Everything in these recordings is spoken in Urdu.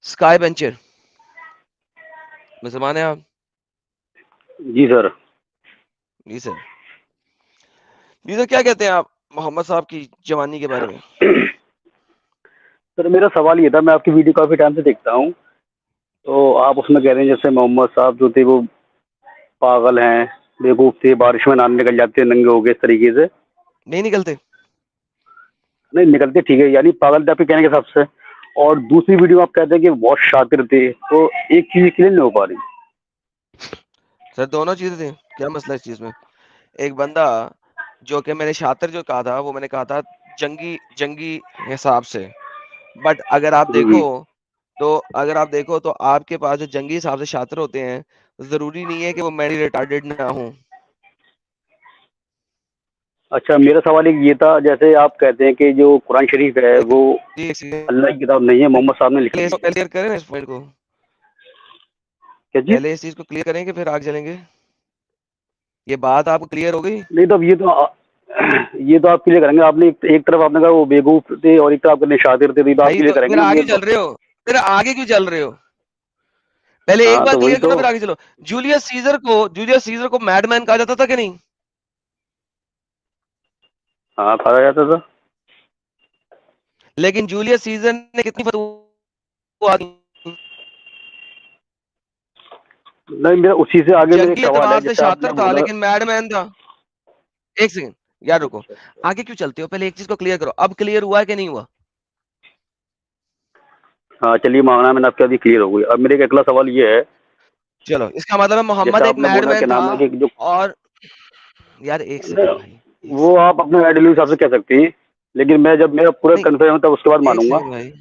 اسکائی بینچر مسلمان ہیں آپ؟ جی سر. جی سر. جی سر کیا کہتے ہیں آپ محمد صاحب کی جوانی کے بارے میں؟ سر میرا سوال یہ تھا, میں آپ کی ویڈیو کافی ٹائم سے دیکھتا ہوں, تو آپ اس میں کہہ رہے ہیں جیسے محمد صاحب جو تھے وہ پاگل ہیں, بیوقوف تھے, بارش میں نہانے نکل جاتے ہیں ننگے ہو گئے اس طریقے سے. نہیں نکلتے. نہیں نکلتے, ٹھیک ہے, یعنی پاگل تھے آپ کے کہنے کے حساب سے. اور دوسری ویڈیو میں آپ کہتے ہیں کہ بہت شاطر تھے, تو ایک چیز کلیئر نہیں ہو پا رہی. سر دونوں چیزیں تھیں, کیا مسئلہ اس چیز میں؟ ایک بندہ جو کہ میں نے شاطر جو کہا تھا وہ میں نے کہا تھا جنگی حساب سے, بٹ اگر آپ جی جی. دیکھو تو آپ کے پاس جو جنگی حساب سے شاطر ہوتے ہیں ضروری نہیں ہے کہ وہ میری ریٹارڈیڈ نہ ہوں. اچھا میرا سوال ایک یہ تھا, جیسے آپ کہتے ہیں کہ جو قرآن شریف ہے وہ اللہ کی کتاب نہیں ہے, محمد صاحب نے لکھی ہے. کلیئر کریں اس پوائنٹ کو, کیا چیز؟ پہلے اس چیز کو کلیئر کریں گے پھر آگے چلیں گے. یہ بات آپ کو کلیئر ہو گئی؟ نہیں تو اب یہ تو آپ کلیئر کریں گے. آپ نے ایک طرف آپ نے کہا وہ بیوقوف تھے اور ایک طرف آپ نے شاطر تھے, تو آپ بھائی کلیئر تو کریں پھر گے آگے یہ تو. چل رہے ہو, پھر آگے کیوں چل رہے ہو؟ پہلے ایک ہاں بات تو وہی کلیئر کرو تو. پھر آگے چلو. جولیس سیزر کو میڈ مین کہا جاتا تھا کہ نہیں؟ ہاں کھایا جاتا تھا. لیکن جولیس سیزر نے کتنی فتوحات کی؟ نہیں میرا اسی سے آگے میرا ایک جنگی سوال ہے, اعتبار سے جیسے آپ نے شاطر تھا بولا. لیکن میڈ مین تھا. ایک سیکنڈ یار رکو, اچھا آگے کیوں چلتے ہو؟ پہلے ایک چیز کو کلیئر کرو. اب کلیئر ہوا ہے کہ نہیں ہوا؟ ہاں چلیے مانگنا میں نے آپ کے ابھی کلیئر ہو گئی. اب میرے ایک اگلا سوال یہ ہے, چلو اس کا مطلب ہے محمد جیسے ایک آپ نے میڈ بولا مین کہ تھا. نام ہے کہ جو اور یار ایک سیکنڈ بھائی, ایک وہ سیکنڈ. آپ اپنے آئیڈیل حساب سے کہہ سکتی ہیں, لیکن میں جب میرا پورا نہیں کنفرم ہوتا ہے اس کے بعد ایک مانوں گا. سیکنڈ بھائی,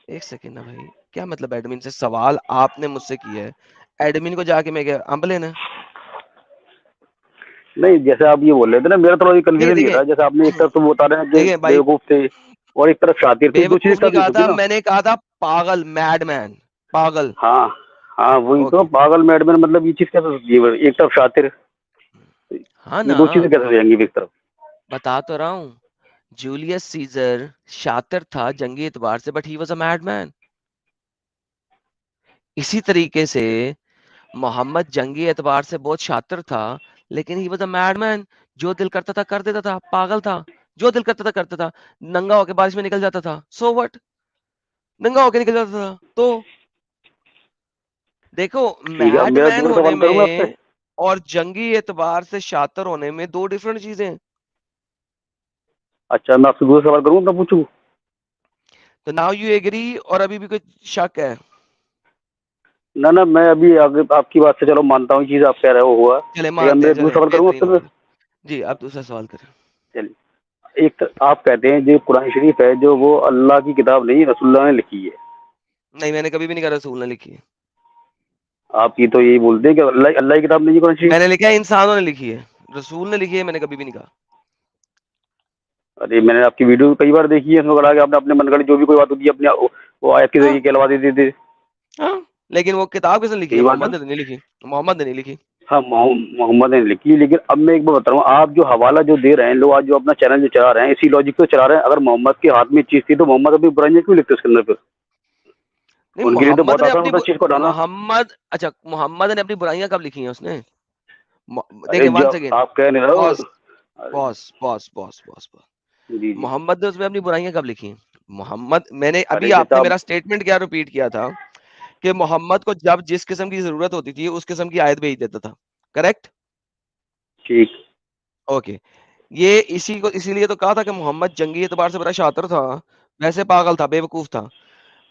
ایک سیکنڈ نا بھائی. کیا مطلب ایڈمن سے سوال آپ نے مجھ سے کیا ہے, ایڈمن کو جا کے میں کیا امب لینا؟ نہیں جیسے آپ یہ بول رہے تھے نا, میرا تھوڑا کنفیوژن یہ دیکھیں تھا, جیسے آپ نے ایک طرف تو وہ بتا رہے ہیں کہ دیکھیں بھائی, بیوقوف تھے اور ایک طرف شاطر تھے, بے دو چیزیں وقوف نہیں کافی کہا ہوتی تھا, نا. میں نے کہا تھا پاگل, میڈ مین, پاگل. ہاں ہاں وہی تو, اوکے پاگل میڈ مین مطلب یہ چیز کیسے ہوتی ہے, ایک طرف شاطر, ہاں یہ نا, دو چیزیں کیسے ہو جائیں گی ایک طرف؟ بتا تو رہا ہوں. جولیس سیزر شاطر تھا جنگی اعتبار سے, but he was a mad man. اسی طریقے سے محمد جنگی اعتبار سے بہت شاطر تھا, لیکن ہی واز اے میڈ مین. جو دل کرتا تھا کر دیتا تھا, پاگل تھا. جو دل کرتا تھا کرتا تھا, ننگا ہو کے بارش میں نکل جاتا تھا, سو وٹ, ننگا ہو کے نکل جاتا تھا. تو دیکھو ٹھیک ہے, اب میڈ میرا مین دوسرا ہونے سوال کروں میں گا آپ سے. اور جنگی اعتبار سے شاطر ہونے میں دو ڈفرنٹ چیزیں ہیں. اچھا میں آپ سے دوسرا سوال کروں گا, میں پوچھوں. تو ناؤ یو ایگری, اور ابھی بھی کچھ شک ہے؟ نہ میں ابھی آپ کی بات سے چلو مانتا ہوں, چیز آپ کہہ رہے ہو ہوا, چلے لیکن مانتے میں ہیں, دوسرا چلے سوال کروں گا بہترین اس ہو سے. گیا. جی آپ دوسرا سوال کریں. چلیے, ایک آپ کہتے ہیں جو قرآن شریف ہے جو وہ اللہ کی کتاب نہیں, رسول اللہ نے لکھی ہے. نہیں میں نے کبھی بھی نہیں کہا رسول نے لکھی ہے. آپ یہ تو یہی بولتے ہیں کہ اللہ کی کتاب نہیں ہے قرآن شریف. میں نے لکھا ہے انسانوں نے لکھی ہے, رسول نے لکھی ہے میں نے کبھی بھی نہیں کہا. ارے میں نے آپ کی ویڈیو کئی بار دیکھی ہے, اس میں بڑا کہ آپ نے اپنے من گھڑت جو بھی کوئی بات ہوتی ہے اپنے وہ آیت کے ہاں ذریعے کہلوا دیتے تھے. ہاں, لیکن وہ کتاب کس نے لکھی ہے؟ صحیح بات محمد نے تو نہیں لکھی. محمد نے نہیں لکھی. ہاں محمد نے لکھی, لیکن اب میں ایک بات بتا رہا ہوں, آپ جو حوالہ جو دے رہے ہیں لوگ, آج جو اپنا چینل جو چلا رہے ہیں اسی لاجک پہ چلا رہے ہیں. اگر محمد کے ہاتھ میں چیز تھی تو محمد ابھی برائیاں کیوں لکھتے اس کے اندر پھر؟ نہیں ان کے لیے تو محمد بہت نے آسان اپنی ہوتا ہے اس چیز کو ہٹانا. اچھا محمد نے اپنی برائیاں کب لکھی ہیں اس نے؟ ارے دیکھیں ون جب سیکنڈ, آپ کہہ نہیں رہے ہو. پاس پاس پاس پاس پاس پاس. جی جی. محمد نے اس میں اپنی برائیاں کب لکھی ہیں؟ محمد, میں نے ارے ابھی آپ جیسا نے میرا سٹیٹمنٹ کیا ریپیٹ کیا تھا کہ محمد کو جب جس قسم کی ضرورت ہوتی تھی اس قسم کی آیت بھیج دیتا تھا, کریکٹ؟ ٹھیک. اوکے, یہ اسی لیے تو کہا تھا کہ محمد جنگی اعتبار سے بڑا شاطر تھا, ویسے پاگل تھا, بے وقوف تھا.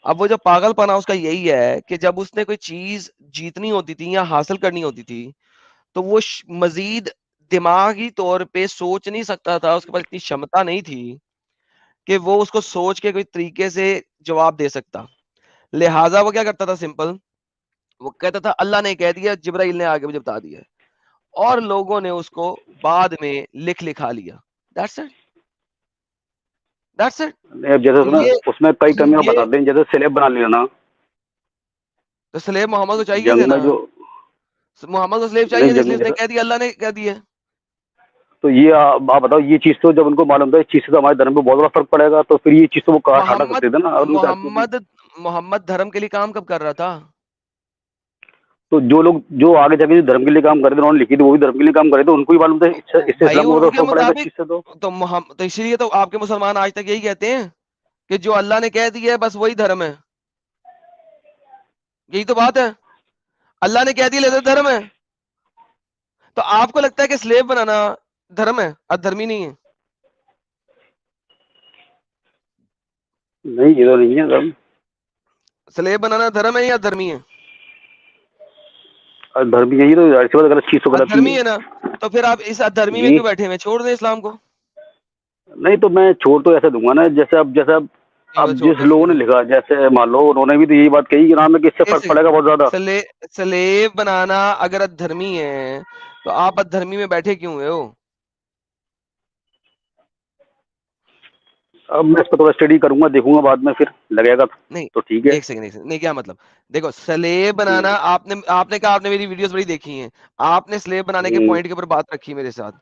اب وہ جو پاگل پنا اس کا یہی ہے کہ جب اس نے کوئی چیز جیتنی ہوتی تھی یا حاصل کرنی ہوتی تھی تو وہ مزید دماغی طور پہ سوچ نہیں سکتا تھا, اس کے پاس اتنی شمتا نہیں تھی کہ وہ اس کو سوچ کے کوئی طریقے سے جواب دے سکتا. لہٰذا وہ کیا کرتا تھا, سمپل, وہ کہتا تھا اللہ نے کہہ دیا, جبرائیل نے آگے مجھے بتا دیا, اور لوگوں نے اس کو بعد میں لکھا لیا. That's it. That's it. جیسے اس میں کئی کمیاں یہ بتاتے ہیں, جیسے سلیب بنا لینا. تو سلیب محمد کو چاہیے تھے جنگ نا, میں جو محمد کو سلیب چاہیے نہیں تھے, اس جنگ لیے میں اس نے جیسا, کہہ دیا, اللہ نے کہہ دیا. تو یہ آپ بتاؤ, یہ چیز تو جب ان کو معلوم تھا اس چیز سے تو ہمارے دھرم پہ بہت بڑا فرق پڑے گا, تو پھر یہ چیز تو وہ ہٹا محمد سکتے تھے نا اگر ان کے ہاتھ میں تھی. محمد دھرم کے لیے کام کب کر رہا تھا؟ تو جو لوگ جو آگے جا کے دھرم کے لیے کام کر رہے تھے انہوں نے لکھی تھی وہ بھی دھرم کے لیے کام کر رہے تھے, ان کو ہی معلوم تھا اس سے بھائی اسلام کو ان بہت کے فرق پڑے گا اس چیز مطابق سے. تو اسی لیے تو آپ کے مسلمان آج تک یہی کہتے ہیں کہ جو اللہ نے کہہ دیا ہے بس وہی دھرم ہے. یہی تو بات ہے, اللہ نے کہہ دیا لے دھرم ہے. تو آپ کو لگتا ہے کہ سلیب بنانا دھرم ہے, دھرمی نہیں ہے؟ نہیں یہ تو نہیں ہے دھرم. سلیب بنانا دھرم ہے یا دھرمی ہے؟ دھرم یہی تو ایسی بات غلط چیز تو غلط ہی دھرمی ہے. ہے نا, تو پھر آپ اس دھرمی میں جی کیوں بیٹھے ہوئے؟ چھوڑ دیں اسلام کو. نہیں تو میں چھوڑ تو ایسا دوں گا نا جیسے اب چھوڑ جس دیں پھر لوگوں نے لکھا, جیسے مان لو انہوں نے بھی تو یہی بات کہی کہ نام ہے کہ اس سے ایک فرق پڑے گا بہت زیادہ. سیکنڈ, سلیب بنانا اگر ادھرمی ہے تو آپ ادھرمی میں بیٹھے کیوں ہوئے ہو؟ اب میں اس پہ تھوڑا اسٹڈی کروں گا, دیکھوں گا بعد میں, پھر لگے گا نہیں تو ٹھیک ہے. ایک سیکنڈ, نہیں کیا مطلب؟ دیکھو سلیب بنانا آپ نے کہا آپ نے میری ویڈیوز بڑی دیکھی ہیں, آپ نے سلیب بنانے کے پوائنٹ کے اوپر بات رکھی میرے ساتھ.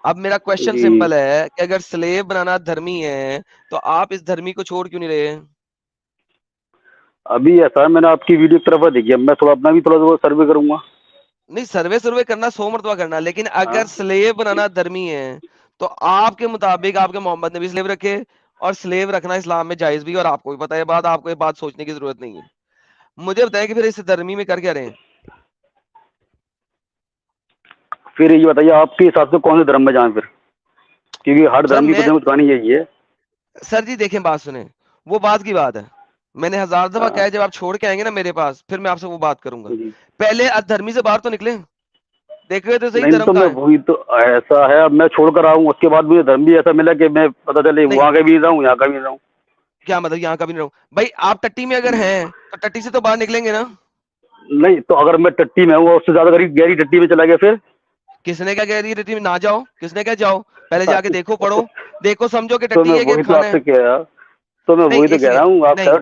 اب میرا کوشچن جی سمپل ہے کہ اگر سلیب بنانا دھرمی ہے تو آپ اس دھرمی کو چھوڑ کیوں نہیں رہے؟ ابھی ایسا ہے میں نے آپ کی ویڈیو کی طرف دیکھی, اب میں تھوڑا اپنا بھی تھوڑا سروے کروں گا. نہیں سروے کرنا 100 مرتبہ کرنا, لیکن ہاں اگر سلیب بنانا دھرمی ہے تو آپ کے مطابق آپ کے محمد نے بھی سلیب رکھے, اور سلیب رکھنا اسلام میں جائز بھی, اور آپ کو بھی پتا ہے بات, آپ کو یہ بات سوچنے کی ضرورت نہیں ہے. مجھے بتائیں کہ پھر اس دھرمی میں کر کیا رہے ہیں؟ پھر یہ بتائیے آپ کے حساب سے کون سے دھرم میں جائیں پھر, کیونکہ ہر سر دھرم کی میں کچھ نہ کچھ کہانی یہی ہے. سر جی دیکھیں بات سنیں, وہ بات کی بات ہے, میں نے 1000 دفعہ کہا ہے جب آپ چھوڑ کے آئیں گے نا میرے پاس پھر میں آپ سے وہ بات کروں گا. جی پہلے ادھرمی سے باہر تو نکلیں, دیکھ رہے تو صحیح نہیں دھرم تو کہاں میں ہے. وہی تو ایسا ہے, اب میں چھوڑ کر آؤں اس کے بعد مجھے دھرم بھی ایسا ملا کہ میں پتہ چلے نہیں وہاں کا بھی رہا ہوں یہاں کا بھی رہا ہوں. کیا مطلب یہاں کا بھی نہیں رہوں بھائی, آپ ٹٹی میں اگر ہیں تو ٹٹی سے تو باہر نکلیں گے نا. نہیں تو اگر میں ٹٹی میں ہوں اور اس سے زیادہ گہری ٹٹی میں چلا گیا پھر کس نے کیا کہہ رہی ہے ٹٹی میں نہ جاؤ؟ کس نے کیا جاؤ؟ پہلے جا کے دیکھو, پڑھو, دیکھو, سمجھو کہ تو ٹٹی میں ہے کہ وہی تو کھانا آپ ہے. سے کہہ رہا تو میں نہیں وہی تو ایک کہہ رہا سیکنڈ, ہوں آپ نہیں کا.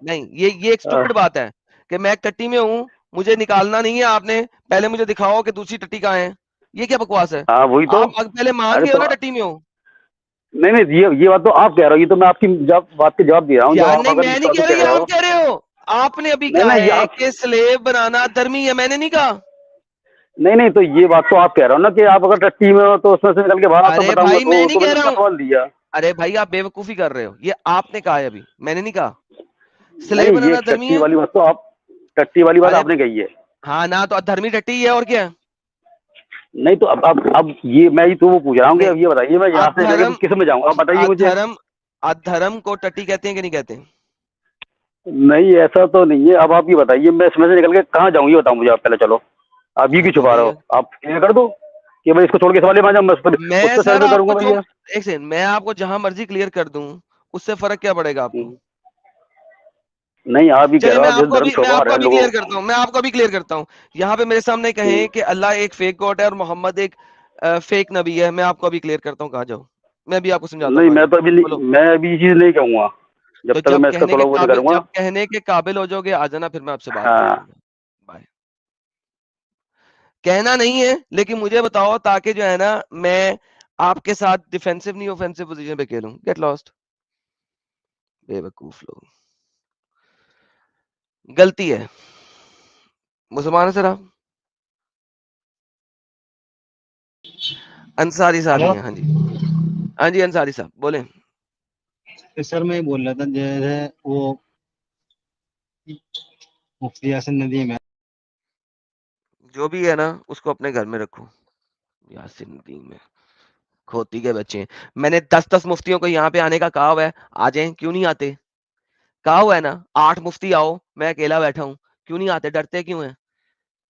نہیں, یہ ایک اسٹوپڈ بات ہے کہ میں ٹٹی میں ہوں, مجھے نکالنا نہیں ہے آپ نے, پہلے مجھے دکھاؤ کہ دوسری ٹٹی کہاں ہے. یہ کیا بکواس ہے؟ ہاں وہی تو. آپ پہلے مان ارے گئے ہو تو نا ٹٹی میں ہو. نہیں نہیں یہ بات تو آپ کہہ رہے ہو, یہ تو میں آپ کی بات کے جواب دے رہا ہوں جو یار آپ نہیں اگر میں اس نہیں طرح سے کہہ رہا, کہہ یہ رہے ہو. آپ کہہ رہے ہو. آپ نے ابھی نہیں کہا نہیں یہ ہے آپ کہ سلیب بنانا دھرمی ہے, میں نے نہیں کہا. نہیں تو یہ بات تو آپ کہہ رہے ہو نا کہ آپ اگر ٹٹی میں ہو تو اس میں سے نکل کے باہر آپ کو ارے بتاؤں گا, بھائی میں نہیں تو میں کہہ نے رہا کیا ہوں, سوال دیا. ارے بھائی آپ بے وقوفی کر رہے ہو, یہ آپ نے کہا ہے, ابھی میں نے نہیں کہا. سلیب نہیں یہ بنانا دھرمی ٹٹی ہے. والی بات تو آپ ٹٹی والی بات ارے آپ نے کہی ہے. ہاں نہ تو دھرمی ٹٹی ہے اور کیا. نہیں تو اب یہ میں تو وہ پوچھ رہا ہوں کہ نہیں اب یہ بتائیے میں یہاں سے لے کے ادھرم کس میں جاؤں گا, آپ بتائیے مجھے. ادھرم ادھرم کو ٹٹی کہتے ہیں کہ نہیں کہتے؟ نہیں ایسا تو نہیں ہے, اب آپ یہ بتائیے میں اس میں سے نکل کے کہاں جاؤں, یہ بتاؤں مجھے آپ پہلے. چلو آپ یہ ارے کیوں کوئی چھپا رہے ہو, نہیں, آپ کلیئر کر دو کہ بھائی اس کو چھوڑ کے سوال میں جاؤں, میں اس میں پہ سر سروے آپ کروں کو گا جو بھیا. ایک سیکنڈ, میں آپ کو جہاں مرضی کلیئر کر دوں اس سے فرق کیا پڑے گا آپ کو؟ نہیں آپ ہی کہہ چلیے رہے میں ہو, آپ آپ جیسے کو دھرم ابھی میں شوبھا آپ رہے کو ہیں ابھی لوگوں کلیئر کرتا ہوں, میں آپ کو ابھی کلیئر کرتا ہوں. یہاں پہ میرے سامنے کہیں کہ اللہ ایک فیک گاڈ ہے اور محمد ایک فیک نبی ہے, میں آپ کو ابھی کلیئر کرتا ہوں, کہاں جاؤ میں بھی آپ کو سمجھاتا ہوں, نہیں کہاں میں جاؤ تو ابھی بولو. میں ابھی یہ چیز نہیں کہوں گا جب تو تک میں اس کا تھوڑا وہ نہیں کروں گا. جب کہنے کے قابل ہو جاؤ گے آ جانا, پھر میں آپ سے بات کر ہاں لوں گا. بائے. کہنا نہیں ہے لیکن مجھے بتاؤ تاکہ جو ہے نا میں آپ کے ساتھ ڈیفینسو نہیں اوفینسو پوزیشن پہ کھیلوں. گیٹ لاسٹ, بے وقوف لوگ. غلطی ہے مسلمان ہے سر آپ. انصاری صاحب ہی ہیں, ہاں جی ہاں جی انصاری صاحب بولیں. سر میں بول رہا تھا جیسے وہ مفتی یاسین ندیم ہے, جو بھی ہے نا اس کو اپنے گھر میں رکھو. یاسین ندیم میں کھوتی کے بچے ہیں. میں نے 10 مفتیوں کو یہاں پہ آنے کا کہا ہوا ہے, آ جائیں, کیوں نہیں آتے؟ کہا ہوا ہے نا 8 مفتی آؤ, میں اکیلا بیٹھا ہوں, کیوں نہیں آتے؟ ڈرتے کیوں ہیں؟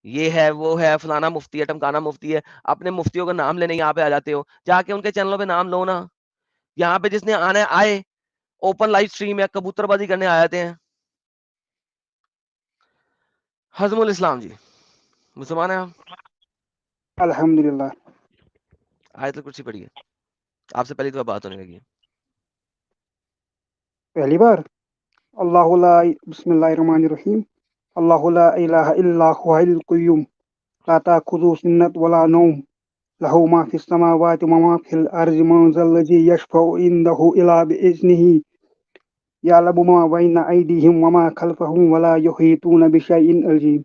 یہ ہے وہ ہے فلانا مفتی ہے ٹمکانا مفتی ہے, اپنے مفتیوں کا نام لینے یہاں پہ آ جاتے ہو, جا کے ان کے چینلوں پہ نام لو نا. یہاں پہ جس نے آنا ہے آئے, اوپن لائف سٹریم ہے, کبوتر بازی کرنے آ جاتے ہیں. حزم الاسلام جی مسلمان ہیں آپ؟ الحمدللہ. آیت الکرسی پڑھی ہے آپ سے پہلی تو بات ہونے لگی ہے. پہلی بار اللہ لا بسم اللہ الرحمن الرحیم اللہ لا الہ الا هو الحی القیوم لا تأخذه سنة ولا نوم له ما في السماوات وما في الأرض من ذا الذي يشفع عنده إلا بإذنه يعلم ما بين أيديهم وما خلفهم ولا يحيطون بشيء علم.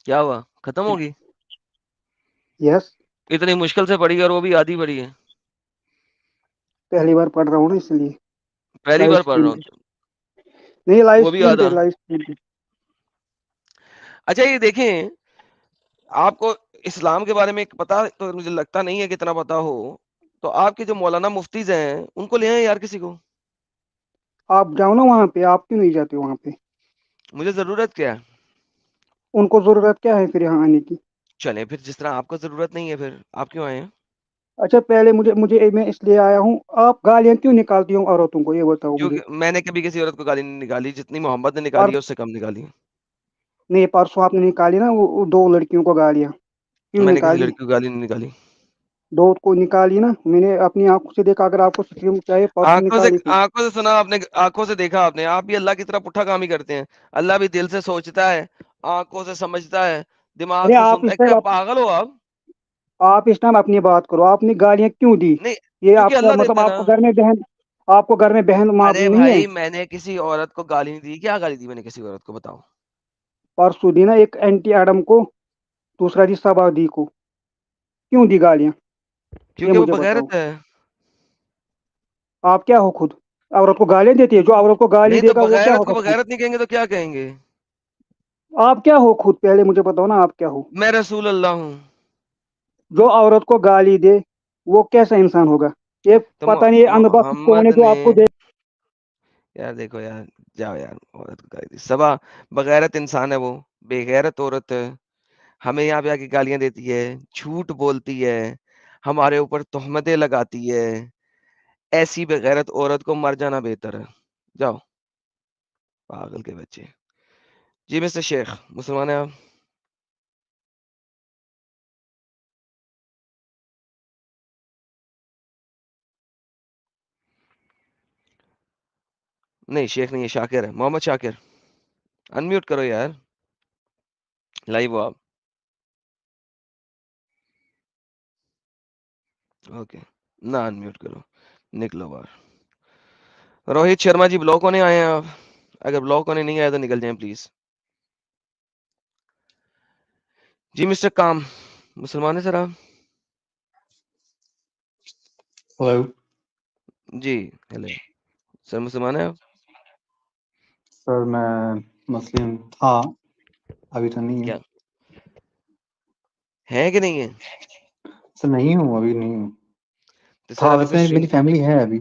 کیا ہوا ختم ہوگی Yes. اتنی مشکل سے پڑھی اور وہ بھی آدھی پڑھی ہے پہلی بار پڑھ رہا ہوں نا اس لیے پہلی لائیو بار پڑھ رہا اسٹریم ہوں پہ نہیں لائیو وہ بھی اسٹریم پہ آدھا لائیو اسٹریم پہ اچھا یہ دیکھیں آپ کو اسلام کے بارے میں پتا تو مجھے لگتا نہیں ہے کہ اتنا پتا ہو تو آپ کے جو مولانا مفتیز ہیں ان کو لے آئیں یار کسی کو آپ جاؤ نا وہاں پہ آپ کیوں نہیں جاتے وہاں پہ مجھے ضرورت کیا ہے ان کو ضرورت کیا ہے پھر یہاں آنے کی چلیں پھر جس طرح آپ کو ضرورت نہیں ہے پھر آپ کیوں آئے ہیں اچھا پہلے مجھے میں اس لیے آیا ہوں آپ گالیاں کیوں نکالتی ہوں عورتوں کو یہ بتاؤ مجھے کیونکہ میں نے کبھی کسی عورت کو گالی نہیں نکالی جتنی محمد نے پر نکالی ہے اس سے کم نکالی نہیں پرسوں آپ نے نکالی نا وہ 2 لڑکیوں کو گالیاں کیوں میں نے کسی نکالی لڑکی کو گالی نہیں نکالی 2 کو نکالی نا میں نے اپنی آنکھوں سے دیکھا اگر آپ کو اسٹریم چاہیے پرسوں نکالی تھی آنکھوں سے سنا آپ نے آنکھوں سے دیکھا آپ نے آپ بھی اللہ کی طرح پٹھا کام ہی کرتے ہیں اللہ بھی دل سے سوچتا ہے آنکھوں سے سمجھتا ہے دماغ ارے سے آپ سنتا اس ہے ٹائم کیا پاگل ہو آپ اس ٹائم اپنی بات کرو آپ نے گالیاں کیوں دی نہیں یہ کیونکہ آپ کا اللہ مطلب دیتے ہیں آپ نا کو گھر میں بہن ماں ارے نہیں ہے بھائی میں نے کسی عورت کو گالی نہیں دی کیا گالی دی میں نے کسی عورت کو بتاؤ پرسوں دی نا ایک اینٹی ایڈم کو دوسرا دی سبادی کو کیوں دی گالیاں یہ کیونکہ وہ مجھے بتاؤ بغیرت ہے آپ کیا ہو خود عورت کو گالیاں دیتی ہے جو عورت کو گالی نہیں دے تو گا وہ کیا بغیرت کو ہوگا خود بغیرت نہیں کہیں گے تو کیا کہیں گے آپ کیا ہو خود پہلے مجھے بتاؤ نا آپ کیا ہو میں رسول اللہ ہوں جو عورت کو گالی دے وہ کیسا انسان ہوگا یہ تو پتہ نہیں اندھ بخت کون محمد ہے جو نے آپ کو دے یار دیکھو یار جاؤ یار عورت کو گالی دی سبا بغیرت انسان ہے وہ بے غیرت عورت ہے ہمیں یہاں پہ آ کے گالیاں دیتی ہے جھوٹ بولتی ہے ہمارے اوپر تہمتیں لگاتی ہے ایسی بغیرت عورت کو مر جانا بہتر ہے جاؤ پاگل کے بچے جی مسٹر شیخ مسلمان ہیں آپ نہیں شیخ نہیں ہے شاکر ہے محمد شاکر انمیوٹ کرو یار لائیو آپ اوکے نہ انمیوٹ کرو نکلو باہر روہت شرما جی بلاک ہونے آئے ہیں آپ اگر بلاک ہونے نہیں آئے تو نکل جائیں پلیز جی مسٹر کام مسلمان ہیں سر آپ ہلو جی ہیلو سر مسلمان ہیں آپ سر میں مسلم تھا ابھی تو نہیں کیا ہے ہے کہ نہیں ہے سر نہیں ہوں ابھی نہیں ہوں تو سر تھا ابھی تو ویسے میری فیملی ہے ابھی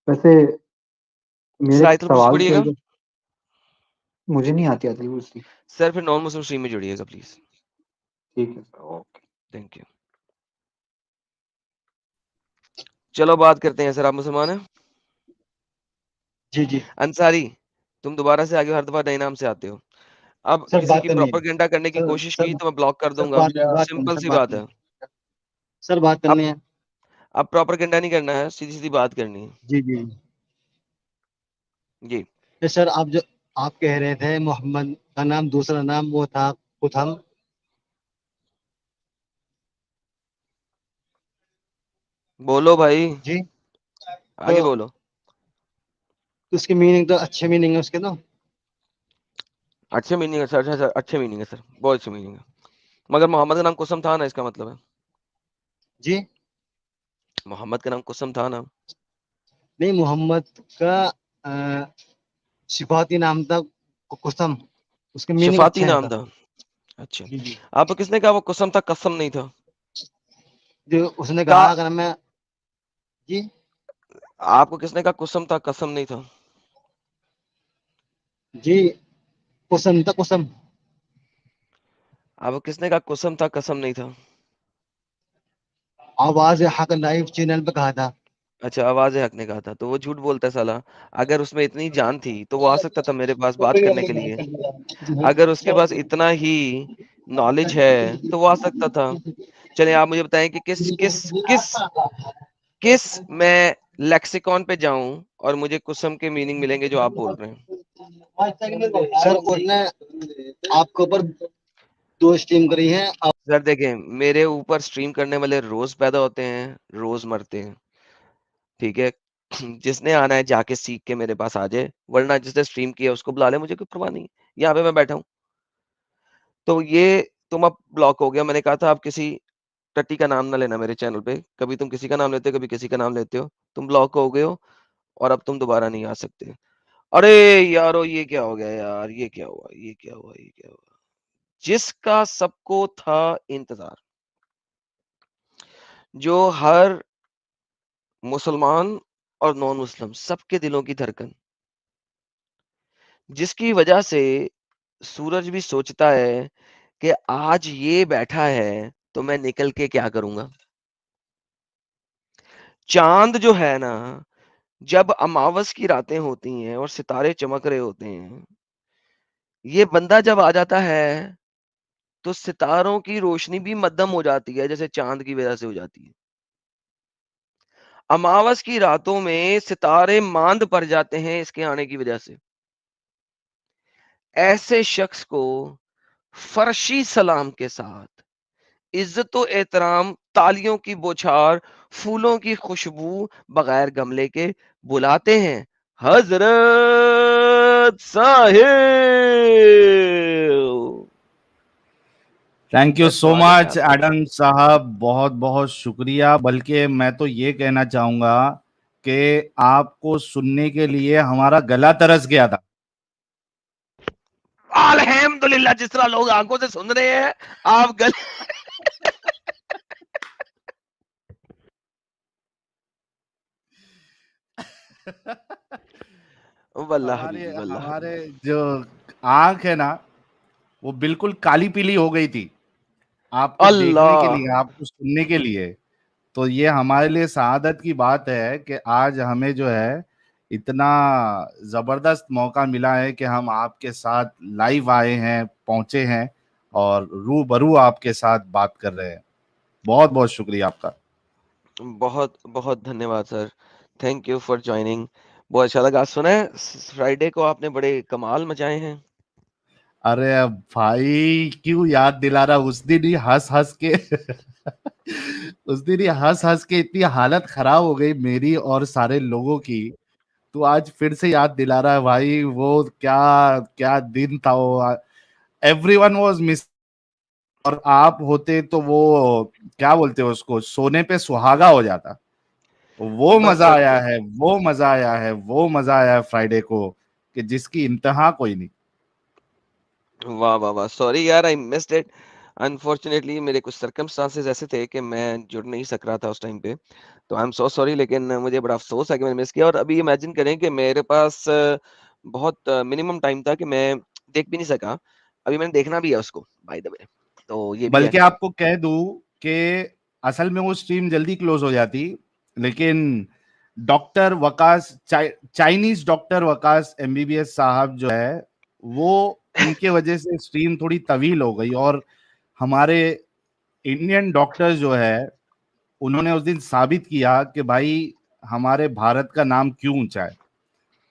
ویسے میرے سر ایک آیت الکرسی سوال پڑھیے تھے گا مجھے نہیں آتی اس کی سر پھر نان مسلم اسٹریم میں جڑیے گا پلیز ٹھیک ہے سر اوکے تھینک یو چلو بات کرتے ہیں سر آپ مسلمان ہیں جی جی انصاری تم دوبارہ سے آگے ہر دفعہ نئے نام سے آتے ہو اب سر کسی بات کی کرنی ہے پروپیگنڈا کرنے کی سر کوشش سر کی تو میں بلاک کر سر دوں گا بات کرنی سمپل سر سی بات بات ہے کرنی سر بات اب کرنی ہے اب پروپیگنڈا نہیں کرنا ہے سیدھی سیدھی بات کرنی ہے جی جی جی سر آپ کہہ رہے تھے محمد کا نام دوسرا نام وہ تھا کتھم بولو بھائی جی آگے تو بولو اس کی میننگ تو اچھے میننگ ہے اس کے تو اچھے میننگ ہے سر سر اچھے میننگ ہے سر بہت اچھے میننگ ہے مگر محمد کا نام قسم تھا نا اس کا مطلب ہے جی محمد کا نام قسم تھا نا نہیں محمد کا صفاتی نام تھا قسم اس کا میننگ شفاتی اچھا ہے نام سر تھا اچھا جی جی آپ کو کس نے کہا وہ قسم تھا قسم نہیں تھا جو اس نے کا کہا اگر میں جی آپ کو کس نے کہا قسم تھا قسم نہیں تھا جی قسم تھا قسم آپ کو کس نے کہا قسم تھا قسم نہیں تھا آواز حق لائیو چینل پہ کہا تھا اچھا آواز حق نے کہا تھا تو وہ جھوٹ بولتا ہے سالا اگر اس میں اتنی جان تھی تو وہ آ سکتا تھا میرے پاس بات کرنے کے لیے اگر اس کے پاس اتنا ہی نالج ہے تو وہ آ سکتا تھا چلیں آپ مجھے بتائیں کہ کس کس کس کس میں لیکسیکون پہ جاؤں اور مجھے قسم کے میننگ ملیں گے جو آپ بول رہے ہیں سر انہوں نے آپ کے اوپر 2 اسٹریم کری ہیں سر دیکھیں میرے اوپر اسٹریم کرنے والے روز پیدا ہوتے ہیں روز مرتے ہیں, ٹھیک ہے. جس نے آنا ہے جا کے سیکھ کے میرے پاس آ جائے, ورنہ جس نے اسٹریم کیا اس کو بلا لے, مجھے کوئی پرواہ نہیں, یہاں پہ میں بیٹھا ہوں. تو یہ تم اب بلاک ہو گیا, میں نے کہا تھا آپ کسی ٹٹی کا نام نہ لینا میرے چینل پہ, کبھی تم کسی کا نام لیتے ہو کبھی کسی کا نام لیتے ہو, تم بلاک ہو گئے ہو اور اب تم دوبارہ نہیں آ سکتے. ارے یارو یہ کیا ہو گیا یار, یہ کیا ہوا, یہ کیا ہوا, یہ کیا ہوا. جس کا سب کو تھا انتظار, جو ہر مسلمان اور نان مسلم سب کے دلوں کی دھڑکن, جس کی وجہ سے سورج بھی سوچتا ہے کہ آج یہ بیٹھا ہے تو میں نکل کے کیا کروں گا. چاند جو ہے نا, جب اماوس کی راتیں ہوتی ہیں اور ستارے چمک رہے ہوتے ہیں, یہ بندہ جب آ جاتا ہے تو ستاروں کی روشنی بھی مدھم ہو جاتی ہے جیسے چاند کی وجہ سے ہو جاتی ہے. اماوس کی راتوں میں ستارے ماند پڑ جاتے ہیں اس کے آنے کی وجہ سے. ایسے شخص کو فرشی سلام کے ساتھ عزت و احترام, تالیوں کی بوچھار, پھولوں کی خوشبو, بغیر گملے کے بلاتے ہیں حضرت صاحب. تھینک یو سر سو سوال ہے کیا مچ آپ کا؟ ایڈم صاحب, بہت بہت شکریہ. بلکہ میں تو یہ کہنا چاہوں گا کہ آپ کو سننے کے لیے ہمارا گلا ترس گیا تھا. الحمدللہ, جس طرح لوگ آنکھوں سے سن رہے ہیں آپ گل واللہ ہمارے حبیبی, واللہ ہمارے حبیبی. جو آنکھ ہے نا وہ بالکل کالی پیلی ہو گئی تھی آپ کو دیکھنے کے اللہ, لیے, آپ کو سننے کے لیے. تو یہ ہمارے لیے سعادت کی بات ہے کہ آج ہمیں جو ہے اتنا زبردست موقع ملا ہے کہ ہم آپ کے ساتھ لائیو آئے ہیں, پہنچے ہیں اور روبرو آپ کے ساتھ بات کر رہے ہیں. بہت بہت شکریہ آپ کا. بہت بہت دھنیہ واد سر, تھینک یو فار جوائننگ. بہت اچھا لگا. سنا ہے فرائیڈے کو آپ نے بڑے کمال مچائے ہیں. ارے بھائی کیوں یاد دلا رہا, اس دن ہی ہنس ہنس کے اس دن ہی ہنس ہنس کے اتنی حالت خراب ہو گئی میری اور سارے لوگوں کی. تو آج پھر سے یاد دلا رہا ہے بھائی, وہ کیا کیا دن تھا وہ. ایوری ون واز مس, اور آپ ہوتے تو وہ کیا بولتے ہیں اس کو, سونے پہ سہاگا ہو جاتا. وہ بس مزہ سر, آیا ہے, وہ مزہ آیا ہے, وہ مزہ آیا ہے فرائیڈے کو کہ جس کی انتہا کوئی نہیں. واہ واہ واہ, سوری یار آئی مسڈ اٹ. انفارچونیٹلی میرے کچھ سرکمسٹانسز ایسے تھے کہ میں جڑ نہیں سک رہا تھا اس ٹائم پہ, تو آئی ایم سو سوری. لیکن مجھے بڑا افسوس ہے کہ میں نے مس کیا. اور ابھی امیجن کریں کہ میرے پاس بہت منیمم ٹائم تھا کہ میں دیکھ بھی نہیں سکا. ابھی میں نے دیکھنا بھی ہے اس کو بائی دا وے, تو یہ بھی ہے. بلکہ آپ کو کہہ دوں کہ اصل میں وہ اسٹریم جلدی کلوز ہو جاتی, لیکن ڈاکٹر وکاس, چائنیز ڈاکٹر وکاس ایم بی بی ایس صاحب جو ہے, وہ ان کے وجہ سے اسٹریم تھوڑی طویل ہو گئی. اور ہمارے انڈین ڈاکٹر جو ہے انہوں نے اس دن ثابت کیا کہ بھائی ہمارے بھارت کا نام کیوں اونچا ہے,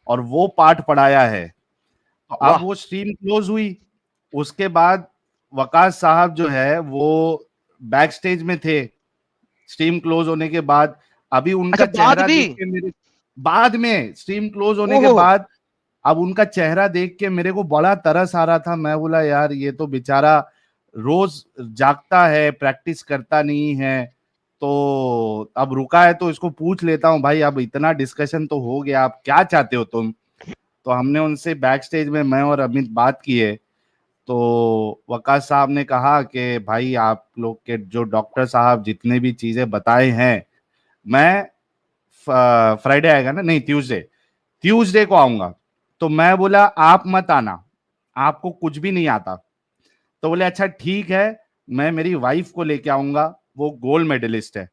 اور وہ پارٹ پڑھایا ہے. تو واہ, اب وہ اسٹریم کلوز ہوئی. اس کے بعد وقاص صاحب جو ہے وہ بیک سٹیج میں تھے اسٹریم کلوز ہونے کے بعد. ابھی ان اچھا کا بعد چہرہ بھی, دیکھ کے میرے, بعد میں اسٹریم کلوز ہونے کے اوہ بعد اب ان کا چہرہ دیکھ کے میرے کو بڑا ترس آ رہا تھا. میں بولا یار یہ تو بیچارہ روز جاگتا ہے, پریکٹس کرتا نہیں ہے, تو اب رکا ہے تو اس کو پوچھ لیتا ہوں بھائی اب اتنا ڈسکشن تو ہو گیا, آپ کیا چاہتے ہو تم. تو ہم نے ان سے بیک سٹیج میں اور امیت بات کیے, تو وقاص صاحب نے کہا کہ بھائی آپ لوگ کے جو ڈاکٹر صاحب جتنے بھی چیزیں بتائے ہیں, میں فرائیڈے آئے گا نا, نہیں ٹیوزڈے کو آؤں گا. تو میں بولا آپ مت آنا, آپ کو کچھ بھی نہیں آتا. تو بولے اچھا ٹھیک ہے, میں میری وائف کو لے کے آؤں گا, وہ گولڈ میڈلسٹ ہے.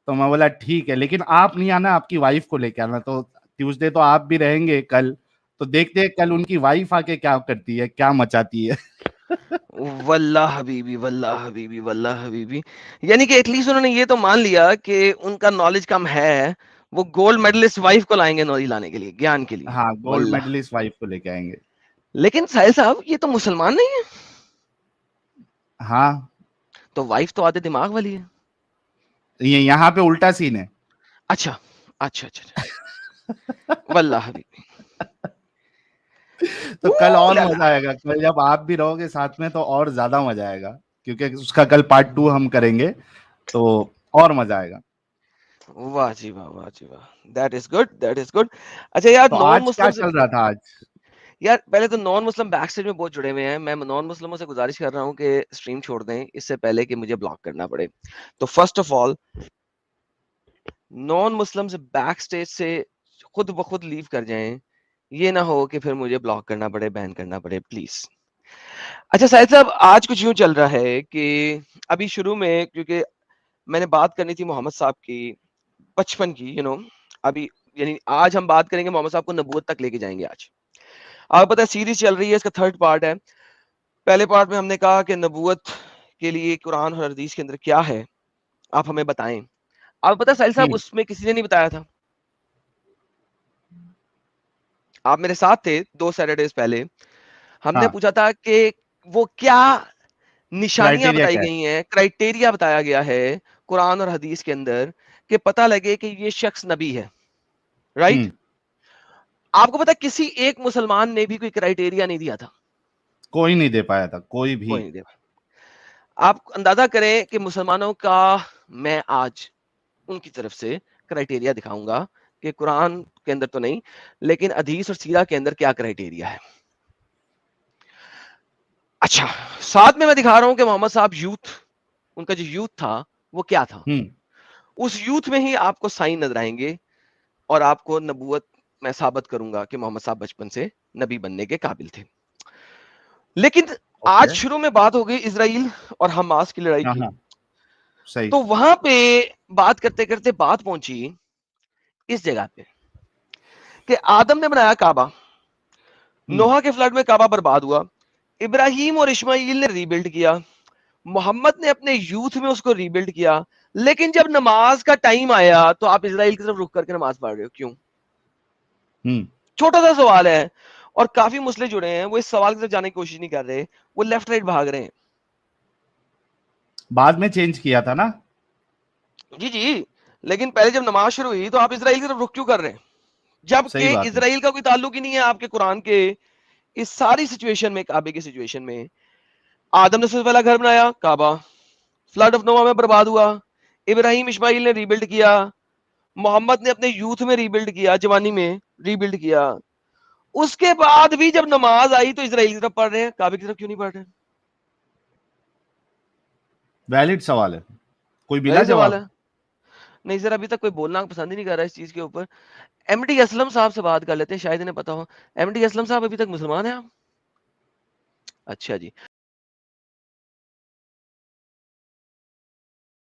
تو میں بولا ٹھیک ہے, لیکن آپ نہیں آنا, آپ کی وائف کو لے کے آنا. تو ٹیوزڈے تو آپ بھی رہیں گے کل, تو دیکھتے ہیں کل ان کی وائف آ کے کیا کرتی ہے, کیا مچاتی ہے. واللہ حبیبی, واللہ حبیبی, واللہ حبیبی. یعنی کہ ایٹ لیسٹ انہوں نے یہ تو مان لیا کہ ان کا نالج کم ہے, وہ گولڈ میڈلسٹ وائف کو لائیں گے نالج لانے کے لیے, گیان کے لیے. ہاں گولڈ واللہ. میڈلسٹ وائف کو لے کے آئیں گے. لیکن ساحل صاحب یہ تو مسلمان نہیں ہے. ہاں تو وائف تو آدھے دماغ والی ہے. یہ یہاں پہ الٹا سین ہے. اچھا اچھا اچھا واللہ حبیبی. تو کل اور مزہ آئے گا, کل جب آپ بھی رہو گے ساتھ میں تو اور زیادہ مزہ آئے گا, کیونکہ اس کا کل پارٹ 2 ہم کریں گے تو اور مزہ آئے گا. واہ جی واہ, واہ جی واہ, that is good, that is good. اچھا یار, تو نان آج کیا مسلم چل رہا تھا آج؟ یار پہلے تو نان مسلم بیک اسٹیج میں بہت جڑے ہوئے ہیں. میں نان مسلموں سے گزارش کر رہا ہوں کہ اسٹریم چھوڑ دیں اس سے پہلے کہ مجھے بلاک کرنا پڑے. تو فرسٹ آف آل نان مسلم سے بیک اسٹیج سے خود بخود لیو کر جائیں, یہ نہ ہو کہ پھر مجھے بلاک کرنا پڑے, بین کرنا پڑے, پلیز. اچھا ساحد صاحب, آج کچھ یوں چل رہا ہے کہ ابھی شروع میں, کیونکہ میں نے بات کرنی تھی محمد صاحب کی بچپن کی, ابھی یعنی آج ہم بات کریں گے محمد صاحب کو نبوت تک لے کے جائیں گے. آج آپ پتہ ہے سیریز چل رہی ہے, اس کا 3rd پارٹ ہے. پہلے پارٹ میں ہم نے کہا کہ نبوت کے لیے قرآن اور حدیث کے اندر کیا ہے, آپ ہمیں بتائیں. آپ پتہ ساحل صاحب اس میں کسی نے نہیں بتایا تھا, آپ میرے ساتھ تھے 2 سیٹرڈیز پہلے. ہم نے پوچھا تھا کہ وہ کیا نشانیاں بتائی گئی ہیں, کرائٹیریا بتایا گیا ہے قرآن اور حدیث کے اندر کہ پتہ لگے کہ یہ شخص نبی ہے, رائٹ؟ آپ کو پتا کسی ایک مسلمان نے بھی کوئی کرائٹیریا نہیں دیا تھا, کوئی نہیں دے پایا تھا, کوئی بھی. کوئی نہیں دے پایا. آپ اندازہ کریں کہ مسلمانوں کا میں آج ان کی طرف سے کرائٹیریا دکھاؤں گا کہ قرآن کے اندر تو نہیں لیکن حدیث اور سیرہ کے اندر کیا کرائٹیریا ہے. اچھا, ساتھ میں دکھا رہا ہوں کہ محمد صاحب یوتھ, ان کا جو یوتھ تھا وہ کیا تھا. اس یوتھ میں ہی آپ کو سائن نظر آئیں گے اور آپ کو نبوت میں ثابت کروں گا کہ محمد صاحب بچپن سے نبی بننے کے قابل تھے. لیکن آج شروع میں بات ہو گئی اسرائیل اور حماس کی لڑائی کی, تو وہاں پہ بات کرتے کرتے بات پہنچی اس جگہ پہ کہ آدم نے بنایا کعبہ, نوح کے فلڈ میں کعبہ برباد ہوا, ابراہیم اور اسماعیل نے ریبلڈ کیا, محمد نے اپنے یوتھ میں اس کو ریبلڈ کیا, لیکن جب نماز کا ٹائم آیا تو آپ اسرائیل کی طرف رخ کر کے نماز پڑھ رہے ہو, کیوں؟ چھوٹا سا سوال ہے, اور کافی مسئلے جڑے ہیں, وہ اس سوال کی طرف جانے کی کوشش نہیں کر رہے, وہ لیفٹ رائٹ بھاگ رہے ہیں. بعد میں چینج کیا تھا نا, جی, لیکن پہلے جب نماز شروع ہوئی تو آپ اسرائیل کی طرف رخ کیوں کر رہے ہیں, جبکہ اسرائیل کا کوئی تعلق ہی نہیں ہے آپ کے قرآن کے اس ساری سچویشن میں, کعبے کی سچویشن میں. آدم نے سب سے پہلا گھر بنایا کعبہ, فلڈ آف نوح میں برباد ہوا, ابراہیم اسماعیل نے ریبلڈ کیا, محمد نے اپنے یوتھ میں ریبلڈ کیا, جوانی میں ریبلڈ کیا. اس کے بعد بھی جب نماز آئی تو اسرائیل کی طرف پڑھ رہے ہیں, کعبے کی طرف کیوں نہیں پڑھ رہے ہیں؟ ویلڈ سوال ہے, کوئی بلا وہی سوال جواب. ہے. نہیں سر, ابھی تک کوئی بولنا پسند ہی نہیں کر رہا اس چیز کے اوپر. ایم ڈی اسلم صاحب سے بات کر لیتے ہیں, شاید انہیں پتا ہو. ایم ڈی اسلم صاحب ابھی تک مسلمان ہیں آپ؟ اچھا جی.